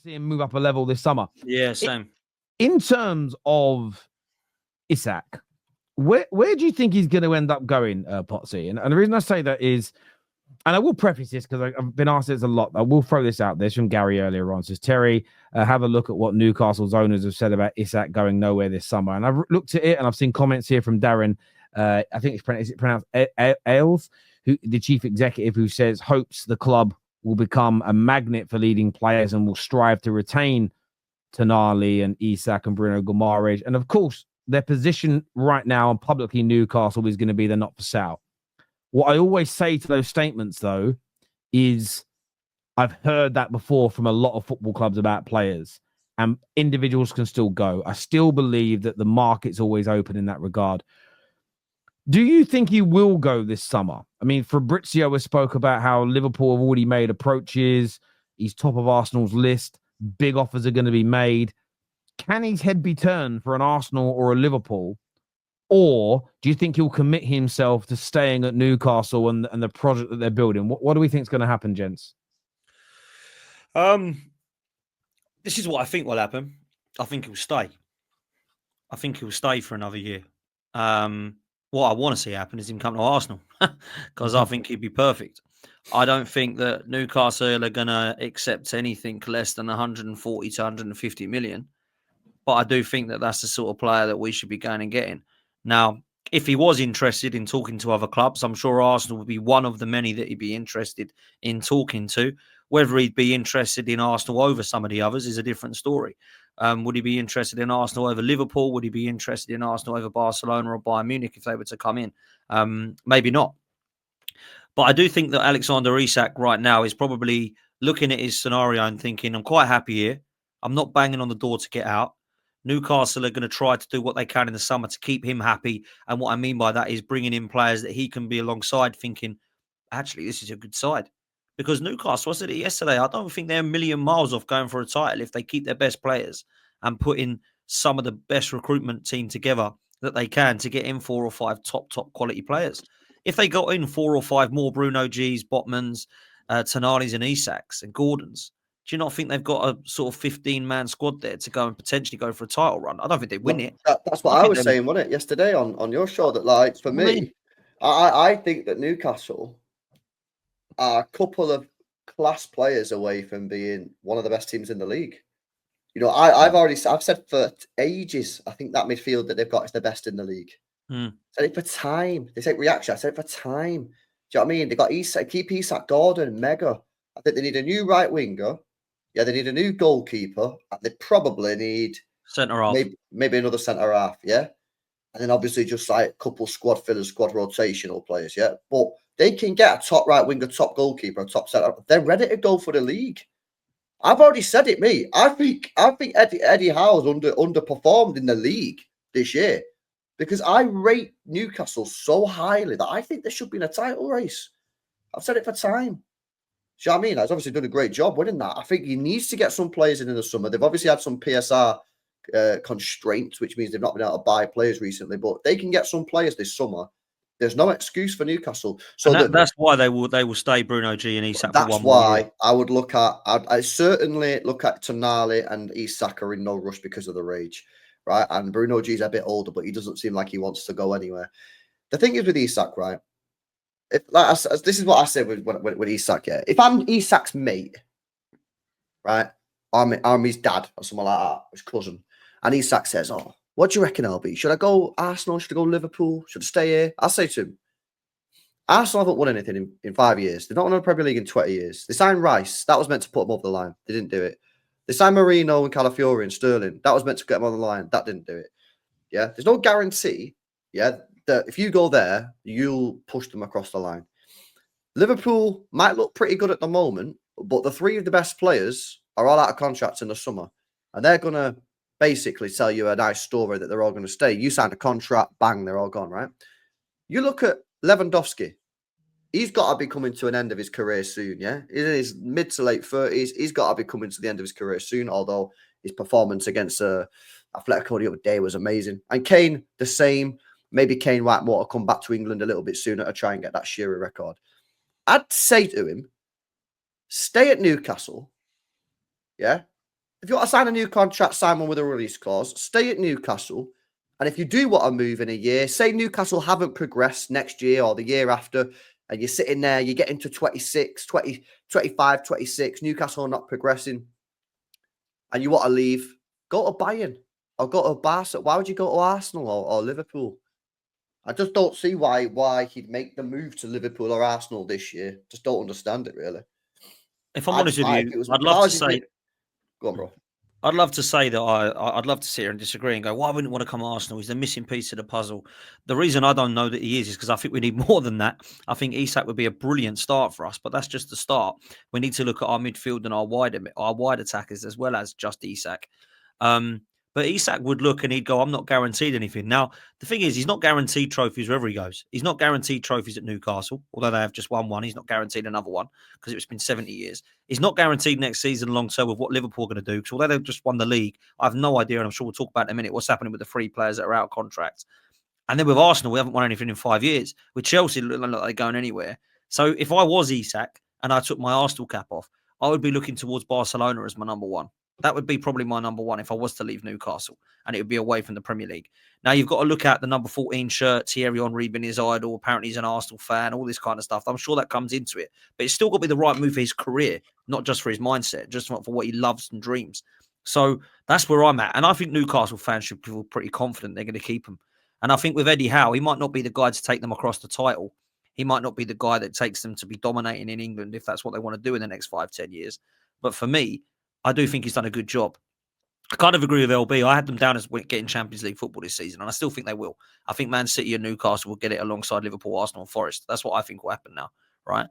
see him move up a level this summer. Yeah, same. In terms of Isak, where do you think he's going to end up going, Potsy? And the reason I say that is, and I will preface this because I've been asked this a lot. I will throw this out. This from Gary earlier on. Says, Terry, have a look at what Newcastle's owners have said about Isak going nowhere this summer. And I've looked at it and I've seen comments here from Darren. I think it's pronounced Ailes, the chief executive, who says hopes the club will become a magnet for leading players and will strive to retain Tonali and Isak and Bruno Guimaraes. And of course, their position right now and publicly Newcastle is going to be they're not for sale. What I always say to those statements, though, is I've heard that before from a lot of football clubs about players, and individuals can still go. I still believe that the market's always open in that regard. Do you think he will go this summer? I mean, Fabrizio has spoke about how Liverpool have already made approaches. He's top of Arsenal's list. Big offers are going to be made. Can his head be turned for an Arsenal or a Liverpool? Or do you think he'll commit himself to staying at Newcastle and the project that they're building? What do we think is going to happen, gents? This is what I think will happen. I think he'll stay. I think he'll stay for another year. What I want to see happen is him come to Arsenal because I think he'd be perfect. I don't think that Newcastle are going to accept anything less than 140 to 150 million. But I do think that that's the sort of player that we should be going and getting. Now, if he was interested in talking to other clubs, I'm sure Arsenal would be one of the many that he'd be interested in talking to. Whether he'd be interested in Arsenal over some of the others is a different story. Would he be interested in Arsenal over Liverpool? Would he be interested in Arsenal over Barcelona or Bayern Munich if they were to come in? Maybe not. But I do think that Alexander Isak right now is probably looking at his scenario and thinking, I'm quite happy here. I'm not banging on the door to get out. Newcastle are going to try to do what they can in the summer to keep him happy. And what I mean by that is bringing in players that he can be alongside thinking, actually, this is a good side. Because Newcastle, I said it yesterday, I don't think they're a million miles off going for a title if they keep their best players and put in some of the best recruitment team together that they can to get in 4 or 5 top quality players. If they got in 4 or 5 more Bruno G's, Botmans, Tonalis and Isaks and Gordons, do you not think they've got a sort of 15-man squad there to go and potentially go for a title run? I don't think they win it. That's what I was saying, wasn't it, yesterday on your show? That, like, for me, I think that Newcastle are a couple of class players away from being one of the best teams in the league. You know, I've said for ages, I think that midfield that they've got is the best in the league. Said it for time. They say reaction. I said it for time. Do you know what I mean? They got Isak, keep Isak, Gordon, Mega. I think they need a new right winger. Yeah, they need a new goalkeeper. They probably need centre half, maybe another centre half. Yeah, and then obviously just like a couple squad fillers, squad rotational players. Yeah, but they can get a top right winger, top goalkeeper, a top centre. They're ready to go for the league. I've already said it, mate. I think Eddie Howe's underperformed in the league this year because I rate Newcastle so highly that I think they should be in a title race. I've said it for time. Do you know what I mean? He's obviously done a great job winning that. I think he needs to get some players in the summer. They've obviously had some PSR constraints, which means they've not been able to buy players recently, but they can get some players this summer. There's no excuse for Newcastle. So that's why they will stay Bruno G and Isak. That's why I would look at. I certainly look at Tonali and Isak are in no rush because of the rage, right? And Bruno G is a bit older, but he doesn't seem like he wants to go anywhere. The thing is with Isak, right? This is what I said with Isak. Yeah, if I'm Isak's mate, right? I'm his dad or someone like that, his cousin, and Isak says, "Oh, what do you reckon, LB? Should I go Arsenal? Should I go Liverpool? Should I stay here?" I'll say to him, Arsenal haven't won anything in 5 years. They've not won a Premier League in 20 years. They signed Rice. That was meant to put them over the line. They didn't do it. They signed Marino and Calafiori and Sterling. That was meant to get them on the line. That didn't do it. Yeah, there's no guarantee. Yeah. That if you go there, you'll push them across the line. Liverpool might look pretty good at the moment, but the 3 of the best players are all out of contracts in the summer. And they're going to basically tell you a nice story that they're all going to stay. You signed a contract, bang, they're all gone, right? You look at Lewandowski. He's got to be coming to an end of his career soon, yeah? In his mid to late 30s, he's got to be coming to the end of his career soon, although his performance against Atletico the other day was amazing. And Kane, the same. Maybe Kane might want to come back to England a little bit sooner to try and get that Shearer record. I'd say to him, stay at Newcastle, yeah? If you want to sign a new contract, sign one with a release clause, stay at Newcastle. And if you do want to move in a year, say Newcastle haven't progressed next year or the year after, and you're sitting there, you get into 26, 20, 25, 26, Newcastle are not progressing, and you want to leave, go to Bayern or go to Barca. Why would you go to Arsenal or Liverpool? I just don't see why he'd make the move to Liverpool or Arsenal this year. Just don't understand it, really. If I'm honest with you, I'd love to say... Go on, bro. I'd love to say that I'd love to sit here and disagree and go, why wouldn't he want to come to Arsenal? He's the missing piece of the puzzle. The reason I don't know that he is because I think we need more than that. I think Isak would be a brilliant start for us, but that's just the start. We need to look at our midfield and our wide attackers as well as just Isak. But Isak would look and he'd go, I'm not guaranteed anything. Now, the thing is, he's not guaranteed trophies wherever he goes. He's not guaranteed trophies at Newcastle, although they have just won one. He's not guaranteed another one because it's been 70 years. He's not guaranteed next season long term with what Liverpool are going to do because although they've just won the league, I have no idea, and I'm sure we'll talk about in a minute, what's happening with the 3 players that are out of contract. And then with Arsenal, we haven't won anything in 5 years. With Chelsea, look like they're going anywhere. So if I was Isak and I took my Arsenal cap off, I would be looking towards Barcelona as my number one. That would be probably my number one if I was to leave Newcastle, and it would be away from the Premier League. Now, you've got to look at the number 14 shirt, Thierry Henry being his idol. Apparently, he's an Arsenal fan, all this kind of stuff. I'm sure that comes into it. But it's still got to be the right move for his career, not just for his mindset, just for what he loves and dreams. So that's where I'm at. And I think Newcastle fans should feel pretty confident they're going to keep him. And I think with Eddie Howe, he might not be the guy to take them across the title. He might not be the guy that takes them to be dominating in England if that's what they want to do in the next 5-10 years. But for me, I do think he's done a good job. I kind of agree with LB. I had them down as getting Champions League football this season, and I still think they will. I think Man City and Newcastle will get it alongside Liverpool, Arsenal, and Forest. That's what I think will happen now, right?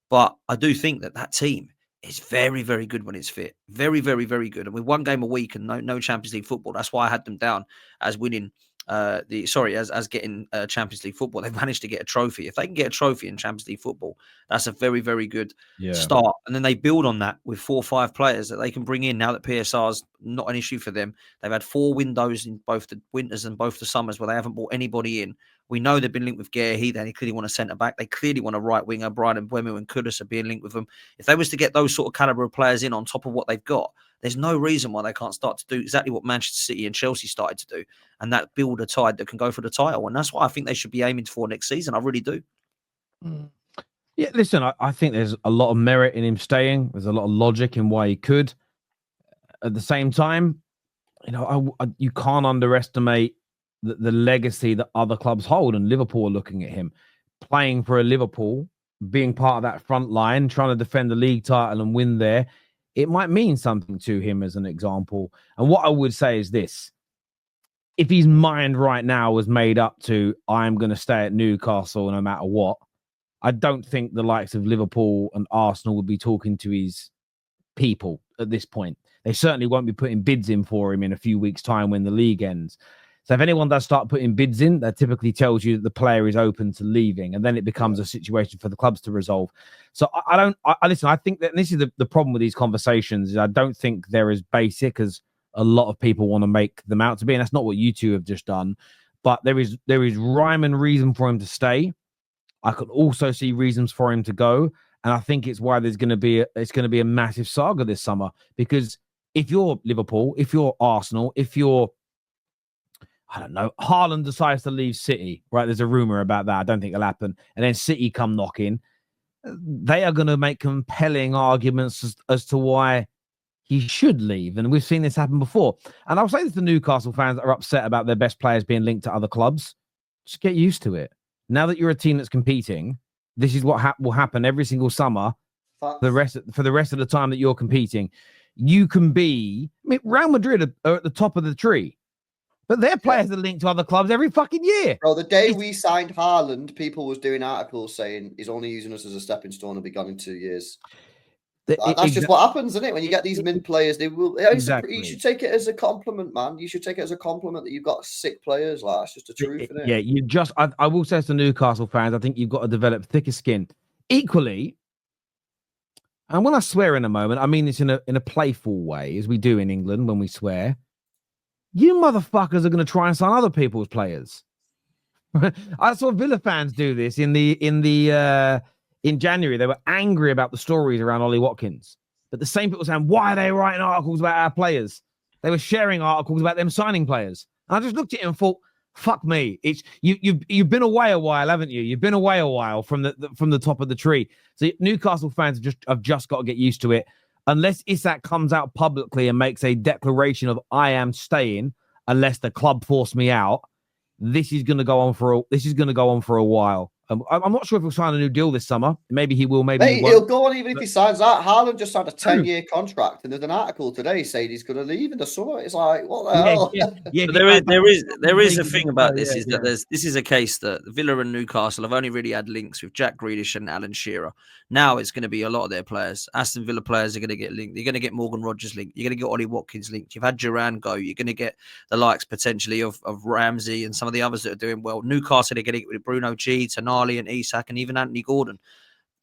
But I do think that team is very, very good when it's fit. Very, very, very good. And with one game a week and no Champions League football, that's why I had them down as winning as getting Champions League football. They've managed to get a trophy. If they can get a trophy in Champions League football, that's a very, very good start. And then they build on that with 4 or 5 players that they can bring in now that PSR's not an issue for them. They've had 4 windows in both the winters and both the summers where they haven't brought anybody in. We know they've been linked with Guerhi. They clearly want a centre back. They clearly want a right winger. Brian and Buemo and Kudus are being linked with them. If they was to get those sort of caliber of players in on top of what they've got, there's no reason why they can't start to do exactly what Manchester City and Chelsea started to do, and that build a tide that can go for the title. And that's what I think they should be aiming for next season. I really do. Yeah, listen, I think there's a lot of merit in him staying. There's a lot of logic in why he could. At the same time, you can't underestimate the legacy that other clubs hold, and Liverpool are looking at him playing for a Liverpool, being part of that front line, trying to defend the league title and win there. It might mean something to him as an example. And what I would say is this: if his mind right now was made up to, I'm going to stay at Newcastle no matter what, I don't think the likes of Liverpool and Arsenal would be talking to his people at this point. They certainly won't be putting bids in for him in a few weeks' time when the league ends. So if anyone does start putting bids in, that typically tells you that the player is open to leaving, and then it becomes a situation for the clubs to resolve. So listen, I think that this is the problem with these conversations is I don't think they're as basic as a lot of people want to make them out to be, and that's not what you two have just done. But there is rhyme and reason for him to stay. I could also see reasons for him to go, and I think it's why it's going to be a massive saga this summer. Because if you're Liverpool, if you're Arsenal, if you're Haaland decides to leave City, right? There's a rumor about that. I don't think it'll happen. And then City come knocking. They are going to make compelling arguments as to why he should leave. And we've seen this happen before. And I'll say this to Newcastle fans that are upset about their best players being linked to other clubs. Just get used to it. Now that you're a team that's competing, this is what will happen every single summer for the rest of the time that you're competing. You can be... Real Madrid are at the top of the tree. But their players are linked to other clubs every fucking year. Bro, the day we signed Haaland, people was doing articles saying he's only using us as a stepping stone and be gone in 2 years. That's just what happens, isn't it? When you get these mid players, they will. Exactly. You should take it as a compliment, man. You should take it as a compliment that you've got sick players. Like, that's just the truth, isn't it? Yeah, I will say to Newcastle fans, I think you've got to develop thicker skin. Equally, and when I swear in a moment, I mean this in a playful way, as we do in England when we swear. You motherfuckers are going to try and sign other people's players. I saw Villa fans do this in January. They were angry about the stories around Ollie Watkins. But the same people saying, why are they writing articles about our players? They were sharing articles about them signing players. And I just looked at it and thought, fuck me. It's you've been away a while, haven't you? You've been away a while from the top of the tree. So Newcastle fans have just got to get used to it. Unless Isak comes out publicly and makes a declaration of I am staying, unless the club force me out, this is going to go on for a while. I'm not sure if he'll sign a new deal this summer. Maybe he will. Maybe he won't. He'll go on even if he signs that. Haaland just signed a 10-year contract, and there's an article today saying he's going to leave in the summer. It's like, what the hell? Yeah, but there is a thing about this is that this is a case that Villa and Newcastle have only really had links with Jack Grealish and Alan Shearer. Now it's going to be a lot of their players. Aston Villa players are going to get linked. You're going to get Morgan Rogers linked. You're going to get Ollie Watkins linked. You've had Duran go. You're going to get the likes potentially of Ramsey and some of the others that are doing well. Newcastle are getting it with Bruno G, Tonali and Isak and even Anthony Gordon.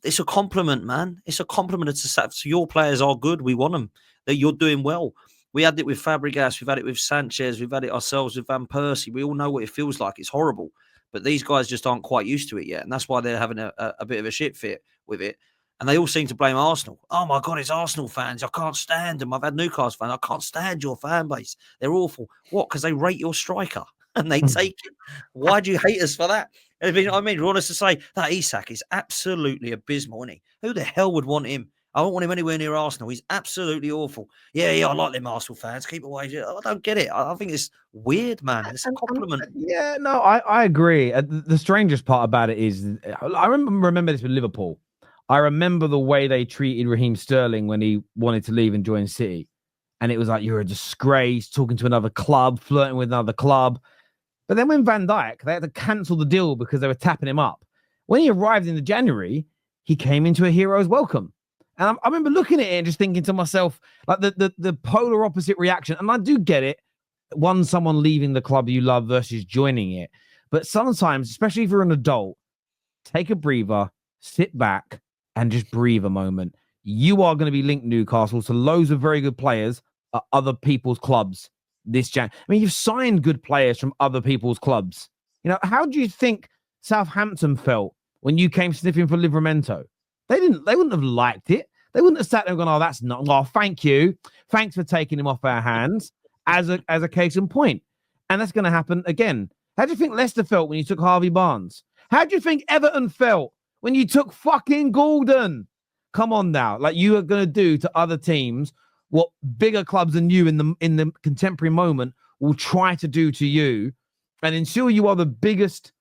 It's a compliment, man. It's a compliment to your players are good. We want them. That you're doing well. We had it with Fabregas. We've had it with Sanchez. We've had it ourselves with Van Persie. We all know what it feels like. It's horrible. But these guys just aren't quite used to it yet. And that's why they're having a bit of a shit fit with it. And they all seem to blame Arsenal. Oh, my God, it's Arsenal fans. I can't stand them. I've had Newcastle fans. I can't stand your fan base. They're awful. What? Because they rate your striker and they take it. Why do you hate us for that? I mean, you want us to say that Isak is absolutely abysmal, isn't he? Who the hell would want him? I don't want him anywhere near Arsenal. He's absolutely awful. Yeah, I like them Arsenal fans. Keep away. I don't get it. I think it's weird, man. It's a compliment. I agree. The strangest part about it is I remember this with Liverpool. I remember the way they treated Raheem Sterling when he wanted to leave and join City. And it was like, you're a disgrace, talking to another club, flirting with another club. But then when Van Dijk, they had to cancel the deal because they were tapping him up. When he arrived in the January, he came into a hero's welcome. And I remember looking at it and just thinking to myself, like the polar opposite reaction. And I do get it. Someone leaving the club you love versus joining it. But sometimes, especially if you're an adult, take a breather, sit back, and just breathe a moment. You are going to be linked, Newcastle, to loads of very good players at other people's clubs this Jan. I mean, you've signed good players from other people's clubs. You know, how do you think Southampton felt when you came sniffing for Livramento? They wouldn't have liked it. They wouldn't have sat there and gone, oh, that's not, oh, thank you. Thanks for taking him off our hands as a case in point. And that's going to happen again. How do you think Leicester felt when you took Harvey Barnes? How do you think Everton felt when you took fucking Gordon? Come on now. Like, you are going to do to other teams what bigger clubs than you in the contemporary moment will try to do to you. And until you are the biggest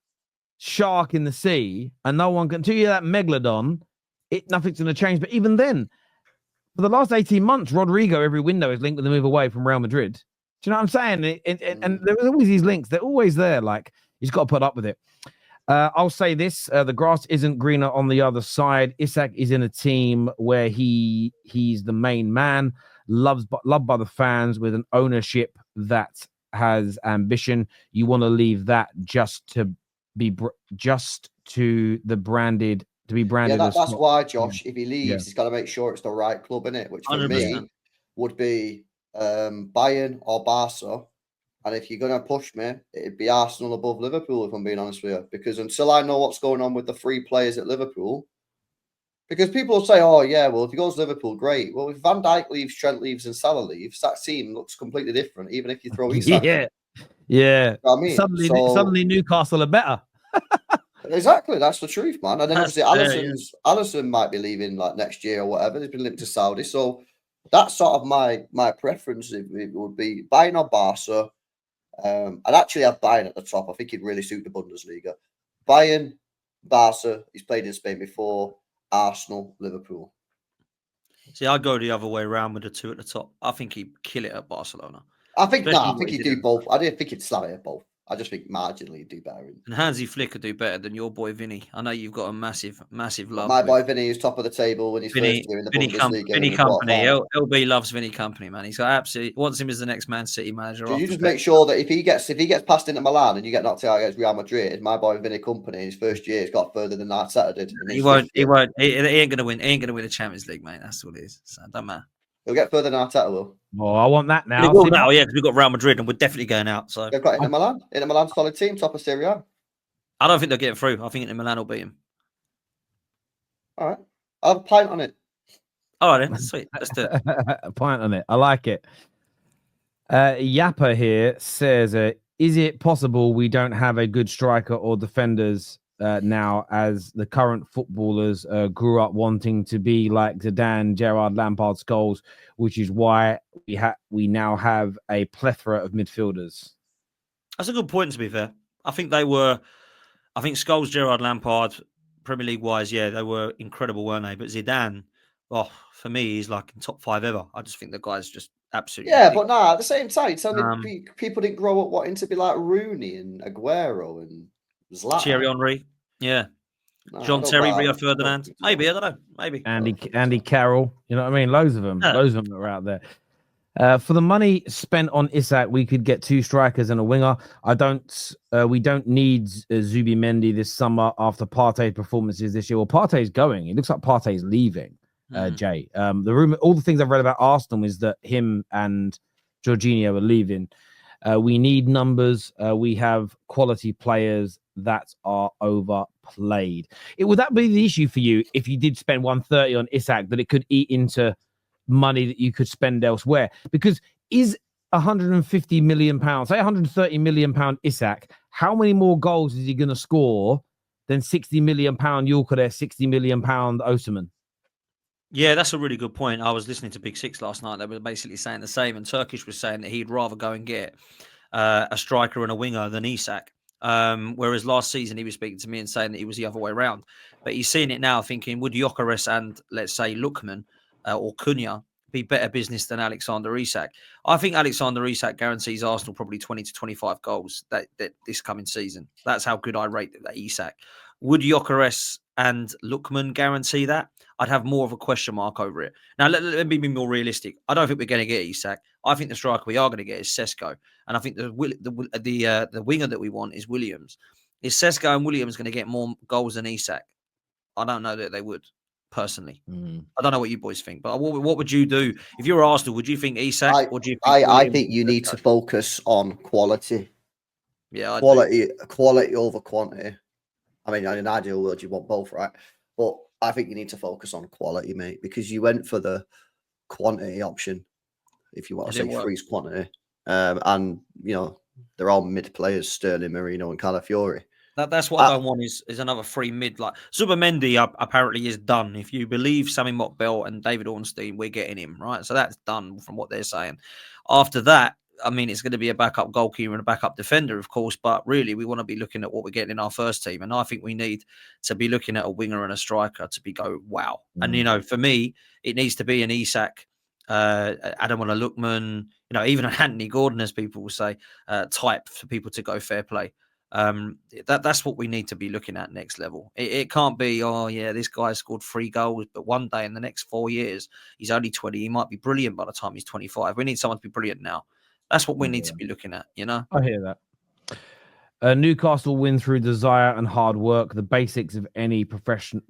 shark in the sea and no one can, until you're that megalodon, nothing's going to change. But even then, for the last 18 months, Rodrigo, every window is linked with the move away from Real Madrid. Do you know what I'm saying? And there's always these links. They're always there. Like, you just got to put up with it. I'll say this. The grass isn't greener on the other side. Isak is in a team where he's the main man, loved by the fans, with an ownership that has ambition. You want to leave that just to be branded. Yeah, that's why, Josh, if he leaves, he's got to make sure it's the right club, innit? Which for 100%. Me would be Bayern or Barca. And if you're going to push me, it'd be Arsenal above Liverpool, if I'm being honest with you. Because until I know what's going on with the three players at Liverpool, because people will say, oh, yeah, well, if he goes to Liverpool, great. Well, if Van Dijk leaves, Trent leaves, and Salah leaves, that team looks completely different, even if you throw Isak. Yeah. You know what I mean? Suddenly Newcastle are better. Exactly, that's the truth, man. And then obviously Alisson might be leaving like next year or whatever. He's been linked to Saudi. So that's sort of my preference. It would be Bayern or Barca. I'd actually have Bayern at the top. I think he'd really suit the Bundesliga. Bayern, Barca, he's played in Spain before. Arsenal, Liverpool. See, I'd go the other way around with the two at the top. I think he'd kill it at Barcelona. I think he'd do both. I didn't think he'd slam it at both. I just think marginally he'd do better. And Hansi Flick could do better than your boy Vinny. I know you've got a massive love. My boy Vinny is top of the table when he's first year in the Bundesliga. Vinny Company. LB loves Vinny Company, man. He's got absolutely wants him as the next Man City manager. You just make sure that if he gets passed into Milan and you get knocked out against Real Madrid, my boy Vinny Company, his first year, he's got further than Arteta did. He won't. He ain't gonna win. He ain't gonna win the Champions League, mate. That's what it is. So it doesn't matter. He'll get further than Arteta will. Oh, I want that now. He will now, yeah, because we've got Real Madrid and we're definitely going out. So they've got Inter Milan. Inter Milan, solid team, top of Serie A. I don't think they'll get through. I think Inter Milan will beat him. All right. I'll have a pint on it. All right, then. Sweet. Let's do it. A pint on it. I like it. Yappa here says, is it possible we don't have a good striker or defenders now, as the current footballers grew up wanting to be like Zidane, Gerrard, Lampard, Scholes, which is why we now have a plethora of midfielders? That's a good point, to be fair. I think Scholes, Gerrard, Lampard, Premier League wise, yeah, they were incredible, weren't they? But Zidane, oh, for me, he's like in top 5 ever. I just think the guy's just absolutely. Yeah, but nah, at the same time, tell me people didn't grow up wanting to be like Rooney and Aguero and Zlatan. Thierry Henry, yeah. No, John Terry, Rio Ferdinand. Maybe, I don't know. Maybe. Andy Carroll. You know what I mean? Loads of them. Loads of them are out there. For the money spent on Isak, we could get 2 strikers and a winger. We don't need Zubimendi this summer after Partey's performances this year. Well, Partey's going. It looks like Partey's leaving. Jay. The rumor, all the things I've read about Arsenal is that him and Jorginho are leaving. We need numbers. We have quality players that are overplayed. Would that be the issue for you if you did spend 130 on Isak, that it could eat into money that you could spend elsewhere? Because is 150 million pounds, say 130 million pound Isak, how many more goals is he going to score than 60 million pound Yorker, 60 million pound Osimhen? Yeah, that's a really good point. I was listening to Big Six last night. They were basically saying the same, and Turkish was saying that he'd rather go and get a striker and a winger than Isak. Whereas last season he was speaking to me and saying that he was the other way around. But he's seeing it now, thinking, would Gyökeres and, let's say, Lookman or Cunha be better business than Alexander Isak? I think Alexander Isak guarantees Arsenal probably 20 to 25 goals that this coming season. That's how good I rate that Isak. Would Gyökeres and Lookman guarantee that? I'd have more of a question mark over it. Now, let me be more realistic. I don't think we're going to get Isak. I think the striker we are going to get is Sesko. And I think the winger that we want is Williams. Is Sesko and Williams going to get more goals than Isak? I don't know that they would, personally. I don't know what you boys think. But what would you do? If you were Arsenal, would you think Isak or do you think I think you need to focus on quality. Yeah, quality over quantity. I mean, in an ideal world, you want both, right? But I think you need to focus on quality, mate, because you went for the quantity option, if you want to say freeze quantity. And, you know, they're all mid players, Sterling, Marino and Calafiori. That's what I don't want is another free mid. Like Zubimendi apparently is done. If you believe Sammy Mockbell and David Ornstein, we're getting him, right? So that's done from what they're saying. After that, I mean, it's going to be a backup goalkeeper and a backup defender, of course, but really we want to be looking at what we're getting in our first team. And I think we need to be looking at a winger and a striker to go, wow. And, you know, for me, it needs to be an Isak, Adam and a Lookman, you know, even an Anthony Gordon, as people will say, type for people to go fair play. That's what we need to be looking at next level. It can't be, oh yeah, this guy scored 3 goals, but one day in the next 4 years, he's only 20. He might be brilliant by the time he's 25. We need someone to be brilliant now. That's what we need to be looking at, you know? I hear that. Newcastle win through desire and hard work, the basics of any profession.